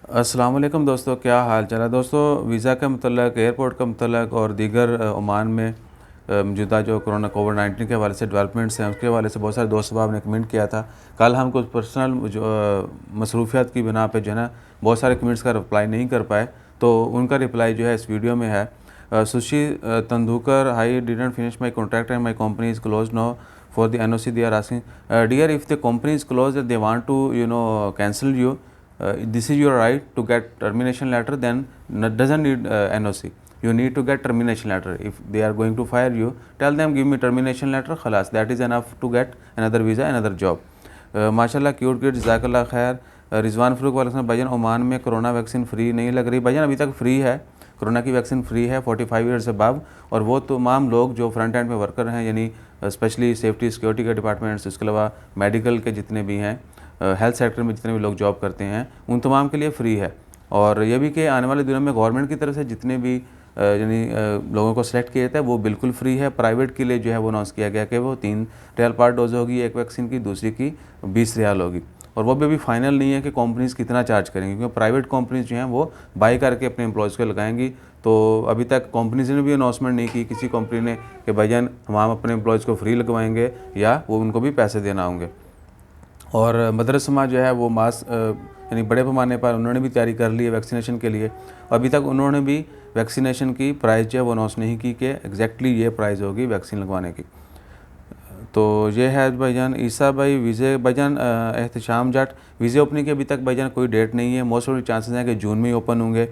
अस्सलाम वालेकुम दोस्तों, क्या हाल चाल है दोस्तों। वीज़ा के मतलब, एयरपोर्ट के मतलब और दीगर ओमान में मौजूदा जो कोरोना कोविड-19 के हवाले से डेवलपमेंट्स हैं, उसके हवाले से बहुत सारे दोस्त अहबाब ने कमेंट किया था। कल हम कुछ पर्सनल जो मसरूफियात की बिना पे जो है ना बहुत सारे कमेंट्स का रिप्लाई नहीं कर पाए, तो उनका रिप्लाई जो है इस वीडियो में है। Sushi Tendulkar, I didn't finish my contract and my company is close now for the NOC they are asking. Dear, if the company is close they want to cancel you, this is your right to get termination letter, then doesn't need NOC. You need to get termination letter. If they are going to fire you, tell them give me termination letter, khalas, that is enough to get another visa, another job. माशाल्लाह, cute kid, जज़ाकल्लाह खैर। रिजवान फ़रूक वाले भाईजान, Oman में corona vaccine free नहीं लग रही। भाईजान अभी तक फ्री है, कोरोना की वैक्सीन फ्री है 45 ईयर्स अबव, और वो तमाम लोग जो फ्रंट एंड में वर्कर हैं, यानी स्पेशली सेफ्टी सिक्योरिटी के डिपार्टमेंट्स, इसके अलावा मेडिकल के जितने भी हैं, हेल्थ सेक्टर में जितने भी लोग जॉब करते हैं, उन तमाम के लिए फ्री है। और ये भी कि आने वाले दिनों में गवर्नमेंट की तरफ से जितने भी यानी लोगों को सिलेक्ट किया जाता है वो बिल्कुल फ्री है। प्राइवेट के लिए जो है वो अनाउंस किया गया कि वो 3 रियाल पर डोज होगी एक वैक्सीन की, दूसरी की 20 रियाल होगी। और वो भी अभी फाइनल नहीं है कि कंपनीज़ कितना चार्ज करेंगी, क्योंकि प्राइवेट कंपनीज जो हैं वो बाई करके अपने एम्प्लॉयज़ को लगाएंगी। तो अभी तक कंपनीज ने भी अनाउंसमेंट नहीं की, किसी कंपनी ने, कि भाईजान हम अपने एम्प्लॉयज़ को फ्री लगवाएंगे या वो उनको भी पैसे देना होंगे। और मदरसा जो है वो यानी बड़े पैमाने पर उन्होंने भी तैयारी कर ली है वैक्सीनेशन के लिए। अभी तक उन्होंने भी वैक्सीनेशन की प्राइस जो है वो अनाउंस नहीं की कि एग्जैक्टली ये प्राइस होगी वैक्सीन लगवाने की। तो ये है भाईजान। ईसा भाई, वीज़े भाईजान, एहतशाम जट, वीज़े ओपनिंग की अभी तक भाईजान कोई डेट नहीं है। मोस्ट ऑफ चांसेस हैं कि जून में ही ओपन होंगे।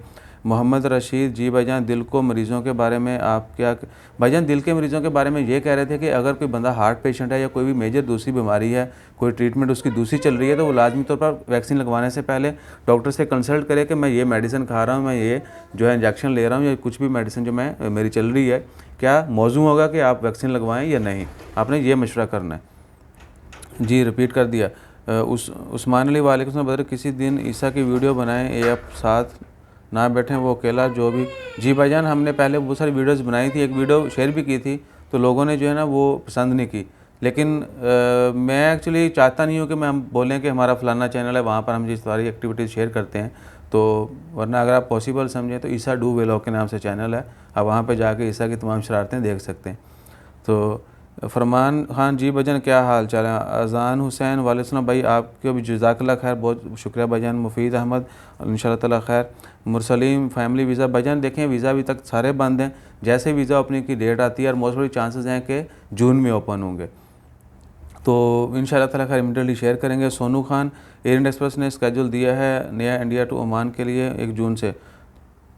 मोहम्मद रशीद जी भाईजान, दिल को मरीज़ों के बारे में आप क्या भाईजान, दिल के मरीज़ों के बारे में ये कह रहे थे कि अगर कोई बंदा हार्ट पेशेंट है या कोई भी मेजर दूसरी बीमारी है, कोई ट्रीटमेंट उसकी दूसरी चल रही है, तो वो लाजमी तौर पर वैक्सीन लगवाने से पहले डॉक्टर से कंसल्ट करे कि मैं ये मेडिसिन खा रहा हूँ, मैं ये जो है इंजेक्शन ले रहा हूँ, या कुछ भी मेडिसिन जो मैं मेरी चल रही है, क्या मौजू होगा कि आप वैक्सीन लगवाएं या नहीं। आपने ये मशवरा करना है। जी, रिपीट कर दिया। उस्मान अली वाले को बदर, किसी दिन ईसा की वीडियो बनाएं, ये आप साथ ना बैठें, वो अकेला जो भी। जी भाईजान, हमने पहले बहुत सारी वीडियोस बनाई थी, एक वीडियो शेयर भी की थी, तो लोगों ने जो है ना वो पसंद नहीं की। लेकिन मैं एक्चुअली चाहता नहीं हूँ कि हम बोलें कि हमारा फ़लाना चैनल है, वहाँ पर हम जिस सारी एक्टिविटीज़ शेयर करते हैं। तो वरना अगर आप पॉसिबल समझें तो ईसा डू व्लॉग के नाम से चैनल है, आप वहाँ पर जाके ईसा की तमाम शरारतें देख सकते हैं। तो फरमान खान जी भाईजान, क्या हाल चाल है। अज़ान हुसैन वालेकुम भाई, आपके भी जज़ाकल्लाह खैर, बहुत शुक्रिया भाईजान। मुफीद अहमद, इंशाअल्लाह ताला खैर। मुरसलीम फैमिली वीज़ा भाईजान, देखें वीज़ा अभी तक सारे बंद हैं। जैसे वीज़ा ओपनिंग की डेट आती है, और मोस्ट ऑफ चांसेस हैं कि जून में ओपन होंगे, तो इंशाअल्लाह ताला खैर इमीडिएटली शेयर करेंगे। Sonu Khan, air India express ने स्केड्यूल दिया है नया इंडिया टू ओमान के लिए 1 जून से,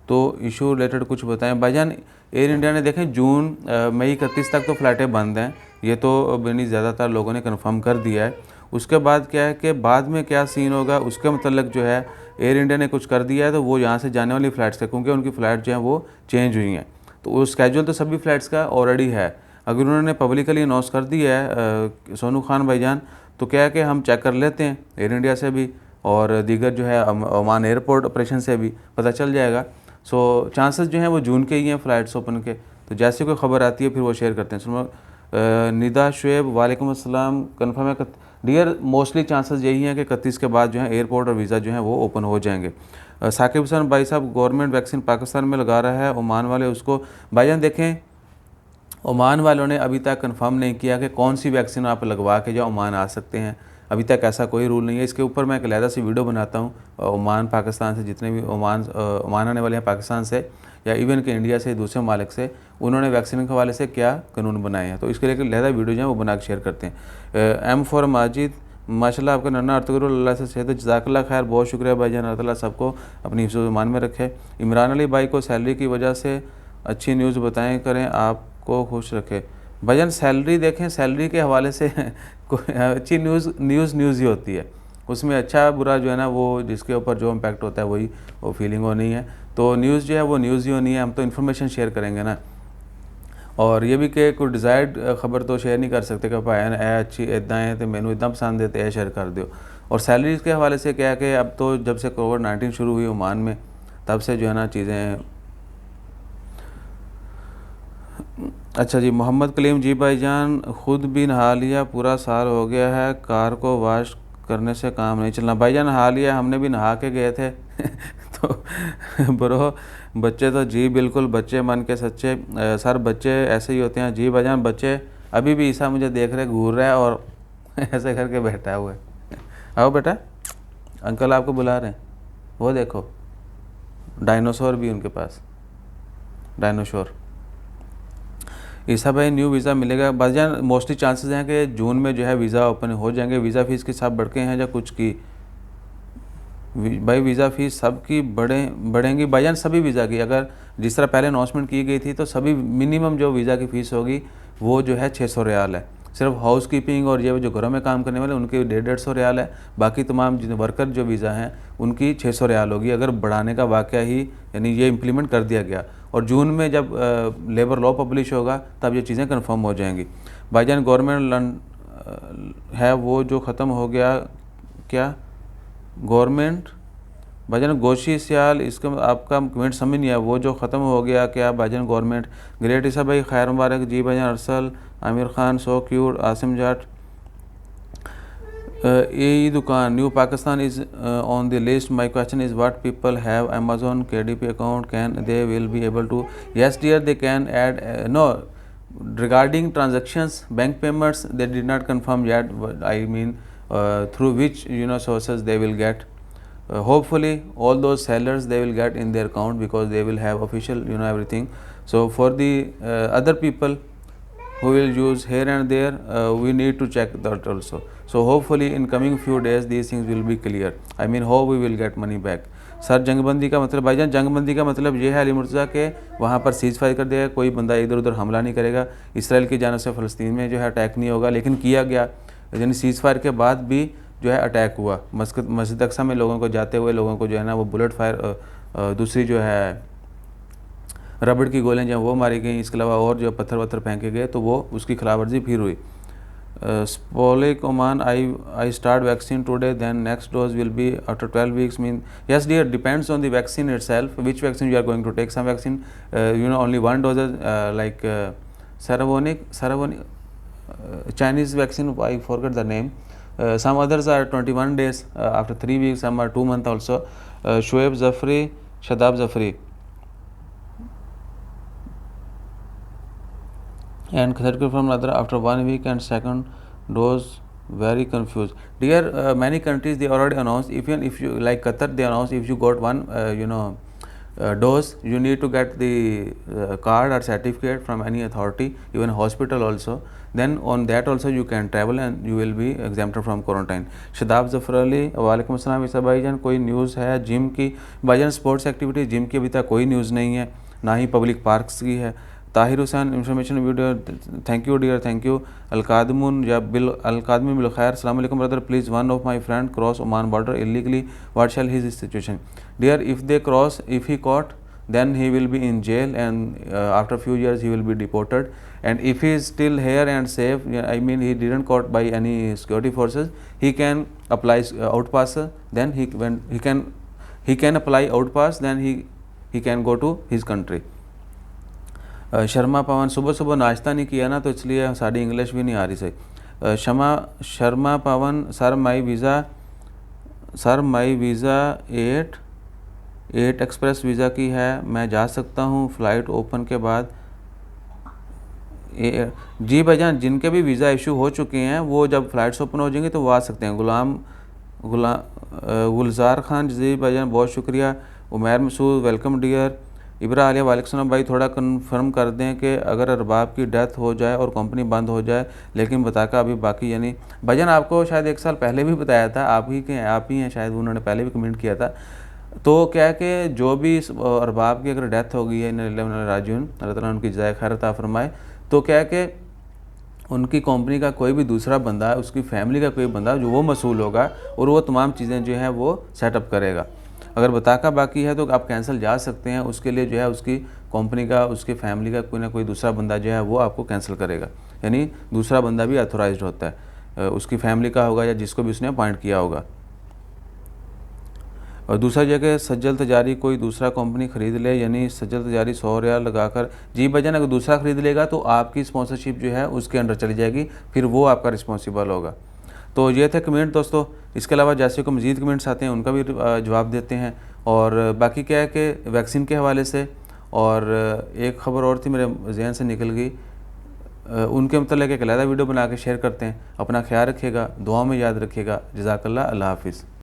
तो इशू रिलेटेड कुछ बताएं भाईजान। एयर इंडिया ने देखें जून मई 31 तक तो फ़्लाइटें बंद हैं, ये तो यानी ज़्यादातर लोगों ने कंफर्म कर दिया है। उसके बाद क्या है कि बाद में क्या सीन होगा उसके मतलब जो है एयर इंडिया ने कुछ कर दिया है, तो वो यहाँ से जाने वाली फ़्लाइट्स का, क्योंकि उनकी फ़्लाइट जो है वो चेंज हुई हैं, तो वो स्केड्यूल तो सभी फ़्लाइट्स का ऑलरेडी है। अगर उन्होंने पब्लिकली अनाउंस कर दिया है सोनू खान भाईजान, तो क्या है कि हम चेक कर लेते हैं एयर इंडिया से भी, और दीगर जो है ओमान एयरपोर्ट ऑपरेशन से भी पता चल जाएगा। सो चांसेस जो हैं वो जून के ही हैं फ़्लाइट्स ओपन के। तो जैसे कोई ख़बर आती है फिर वो शेयर करते हैं। सुनो निदा शुएब, वालेकुम अस्सलाम, कन्फर्म है डियर, मोस्टली चांसेस यही हैं कि 31 के बाद जो है एयरपोर्ट और वीज़ा जो है वो ओपन हो जाएंगे। साकिब हुसैन भाई साहब, गवर्नमेंट वैक्सीन पाकिस्तान में लगा रहा है, ओमान वाले उसको भाईजान देखें, ओमान वालों ने अभी तक कंफर्म नहीं किया कि कौन सी वैक्सीन आप लगवा के जो ओमान आ सकते हैं। अभी तक ऐसा कोई रूल नहीं है। इसके ऊपर मैं एक अलहदा सी वीडियो बनाता हूँ। ओमान पाकिस्तान से जितने भी ओमान आने वाले हैं पाकिस्तान से या इवन के इंडिया से दूसरे मालिक से, उन्होंने वैक्सीन के हवाले से क्या कानून बनाए हैं, तो इसके लिए एक अलहदा वीडियो जो है वो बना के शेयर करते हैं। एम फॉर माजिद, माशाल्लाह आपका नन्ना अर्तगरुल अल्लाह से सेहत, जज़ाकल्लाह खैर, बहुत शुक्रिया भाईजान, अल्लाह ताला सबको अपनी हिफ्ज़ ईमान में रखे। इमरान अली भाई को सैलरी की वजह से अच्छी न्यूज़ बताएं करें, आपको खुश रखे। भाईजान सैलरी देखें, सैलरी के हवाले से अच्छी न्यूज़ ही होती है, उसमें अच्छा बुरा जो है ना वो जिसके ऊपर जो इम्पैक्ट होता है वही वो फीलिंग होनी है। तो न्यूज़ जो है वो न्यूज़ ही होनी है, हम तो इन्फॉर्मेशन शेयर करेंगे ना। और ये भी कि कोई डिज़ायर्ड खबर तो शेयर नहीं कर सकते कि भाई ए अच्छी इदा है तो मैनू इदा पसंद है तो यह शेयर कर दो। और सैलरीज़ के हवाले से क्या है कि अब तो जब से कोविड-19 शुरू हुई ओमान में, तब से जो है ना चीज़ें। अच्छा जी, मोहम्मद कलीम जी भाईजान, ख़ुद भी नहा लिया, पूरा साल हो गया है, कार को वाश करने से काम नहीं चलना। भाईजान नहा लिया, हमने भी नहा के गए थे तो ब्रो, बच्चे तो जी बिल्कुल, बच्चे मन के सच्चे। सर बच्चे ऐसे ही होते हैं जी भाईजान। बच्चे अभी भी ईसा मुझे देख रहे, घूर रहा है और ऐसे करके बैठा हुआ है। आओ बेटा, अंकल आपको बुला रहे हैं। वो देखो डायनासोर भी उनके पास, डायनासोर। ईसा भाई न्यू वीज़ा मिलेगा भाईजान? मोस्टली चांसेस हैं कि जून में जो है वीज़ा ओपन हो जाएंगे। वीज़ा फ़ीस के साथ बढ़ के हैं या कुछ की भाई? वीज़ा फ़ीस सबकी बढ़ेंगी भाईजान, सभी वीज़ा की। अगर जिस तरह पहले अनाउंसमेंट की गई थी तो सभी मिनिमम जो वीज़ा की फ़ीस होगी वो जो है 600 रियाल है। सिर्फ हाउस कीपिंग और ये जो घरों में काम करने वाले उनकी 150 रियाल है। बाकी तमाम वर्कर जो वीज़ा हैं उनकी 600 रियाल होगी, अगर बढ़ाने का वाक़या ही यानी ये इम्प्लीमेंट कर दिया गया। और जून में जब लेबर लॉ पब्लिश होगा तब ये चीज़ें कन्फर्म हो जाएंगी। भाईजान गवर्नमेंट है वो जो ख़त्म हो गया क्या? गवर्नमेंट भाईजान गोशी सियाल, इसका आपका कमेंट समझ नहीं आया। वो जो ख़त्म हो गया क्या भाईजान गवर्नमेंट? ग्रेट ईसा भाई खैर मुबारक जी भाईजान। Arsal Aamir Khan so cute. आसिम जाट यही दुकान new Pakistan is on the list. My question is what people have Amazon KDP account, can they will be able to? Yes dear, they can add no regarding transactions, bank payments, they did not confirm yet. I mean through which sources they will get. Hopefully all those sellers they will get in their account because they will have official everything. So for the other people who will use here and there, we need to check that also. So hopefully in coming few days these things will be clear. I mean how we will get money back. Sir जंगबंदी का मतलब भाईजान, जंगबंदी का मतलब ये है अली मुर्तज़ा के वहाँ पर सीज़ फायर कर दिया, कोई बंदा इधर उधर हमला नहीं करेगा। इसराइल की जानिब से फ़लस्तीन में जो है अटैक नहीं होगा, लेकिन किया गया। यानी सीज़ फायर के बाद भी जो है अटैक हुआ। मस्जिद अक्सा में लोगों को जाते हुए लोगों को जो है ना वो बुलेट फायर, दूसरी जो है रबड़ की गोलियाँ जो वो मारी गई। इसके अलावा और जो पत्थर वत्थर फेंके गए तो वो उसकी खिलाफ वर्जी फिर हुई। Spolik Oman, I start vaccine today, then next dose will be after 12 weeks. Mean yes dear, depends on the vaccine itself, which vaccine you are going to take. Some vaccine only one dose, like Saravonic Chinese vaccine, I forget the name. Some others are 21 days after 3 weeks, some are 2 months also. Shoaib Zafri, Shadab Zafri, and third from another after 1 week and second dose very confused. Dear, many countries they already announced, even if you like Qatar, they announced if you got one dose, you need to get the card or certificate from any authority, even hospital also. Then on that also you can travel and you will be exempted from quarantine. Shadab Zafar Ali, वालेकुम अस्सलाम। ईसा भाईजान कोई news है gym की? भाईजान sports activity gym की अभी तक कोई न्यूज़ नहीं है, ना ही पब्लिक पार्क्स की है। Tahir Hussain information video, thank you dear, thank you. अलकादमुन या बिल अलकादमी बिल खैर, अस्सलाम वालेकुम brother, please one of my friend cross Oman border illegally, what shall his situation? Dear, if they cross, if he caught, then he will be in jail and after few years he will be deported. And if he is still here and safe, I mean he didn't caught by any security forces, he can apply outpass, then he can apply outpass, then he can go to his country. Sharma Pawan, सुबह सुबह नाश्ता नहीं किया ना तो इसलिए sari English भी नहीं आ रही सही। Sharma Pawan, sir my visa 8 express visa की है, मैं जा सकता हूँ फ़्लाइट ओपन के बाद? जी भाईजान, जिनके भी वीज़ा इशू हो चुके हैं वो जब फ़्लाइट्स ओपन हो जाएंगी तो वो आ सकते हैं। गुलजार खान जी भाईजान बहुत शुक्रिया। Umair Masood welcome dear. इब्रा आलिया वालेकुम भाई, थोड़ा कन्फर्म कर दें कि अगर अरबाब की डेथ हो जाए और कंपनी बंद हो जाए लेकिन बताका अभी बाकी, यानी भाईजान आपको शायद 1 साल पहले भी बताया था, आप ही हैं शायद, उन्होंने पहले भी कमेंट किया था। तो क्या है कि जो भी अरबाब की अगर डेथ हो गई है राजून, अल्लाह ताला उनकी जज़ाए खैर अता फरमाए, तो क्या है कि उनकी कंपनी का कोई भी दूसरा बंदा, उसकी फैमिली का कोई बंदा जो वो मसूल होगा और वो तमाम चीज़ें जो हैं वो सेटअप करेगा। अगर बताका बाकी है तो आप कैंसिल जा सकते हैं, उसके लिए जो है उसकी कंपनी का, उसकी फैमिली का कोई ना कोई दूसरा बंदा जो है वो आपको कैंसिल करेगा। यानी दूसरा बंदा भी ऑथोराइज्ड होता है, उसकी फैमिली का होगा या जिसको भी उसने अपॉइंट किया होगा। और दूसरा जगह सज्जल तजारी कोई दूसरा कंपनी ख़रीद ले, यानी सज्जल तजारी 100 रियाल लगाकर, जी भाईजान अगर दूसरा ख़रीद लेगा तो आपकी स्पॉन्सरशिप जो है उसके अंडर चली जाएगी, फिर वो आपका रिस्पॉन्सिबल होगा। तो ये थे कमेंट दोस्तों। इसके अलावा जैसे को मज़ीद कमेंट्स आते हैं उनका भी जवाब देते हैं। और बाकी क्या है कि वैक्सीन के हवाले से, और एक ख़बर और थी मेरे जहन से निकल गई, उनके मतलब एक अलहदा वीडियो बना के शेयर करते हैं। अपना ख्याल रखिएगा, दुआ में याद रखिएगा। जज़ाकल्लाह, अल्लाह हाफ़िज़।